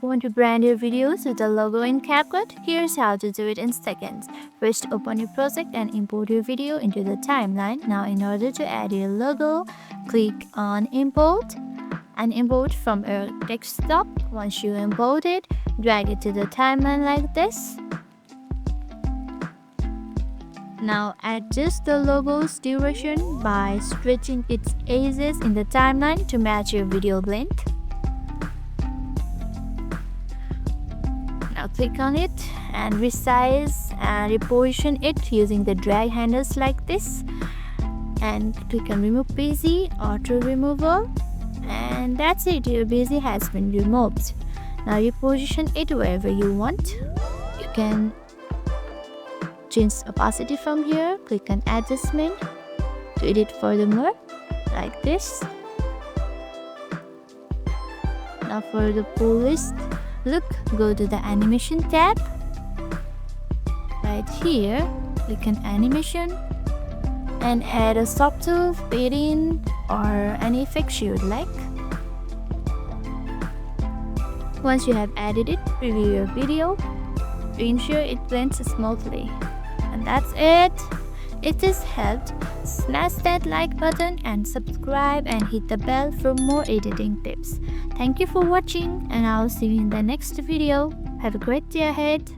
Want to brand your videos with a logo in CapCut? Here's how to do it in seconds. First, open your project and import your video into the timeline. Now, in order to add your logo, click on Import and import from your desktop. Once you import it, drag it to the timeline like this. Now adjust the logo's duration by stretching its edges in the timeline to match your video length. Now click on it and resize and reposition it using the drag handles like this. And click on Remove Busy, Auto Removal. And that's it, your busy has been removed. Now you position it wherever you want. You can change opacity from here. Click on Adjustment to edit furthermore, like this. Now for the pull list, look, go to the Animation tab. Right here, click on Animation and add a subtle fade in or any effects you would like. Once you have added it, preview your video to ensure it blends smoothly. And that's it. If this helped, smash that like button and subscribe and hit the bell for more editing tips. Thank you for watching and I'll see you in the next video. Have a great day ahead.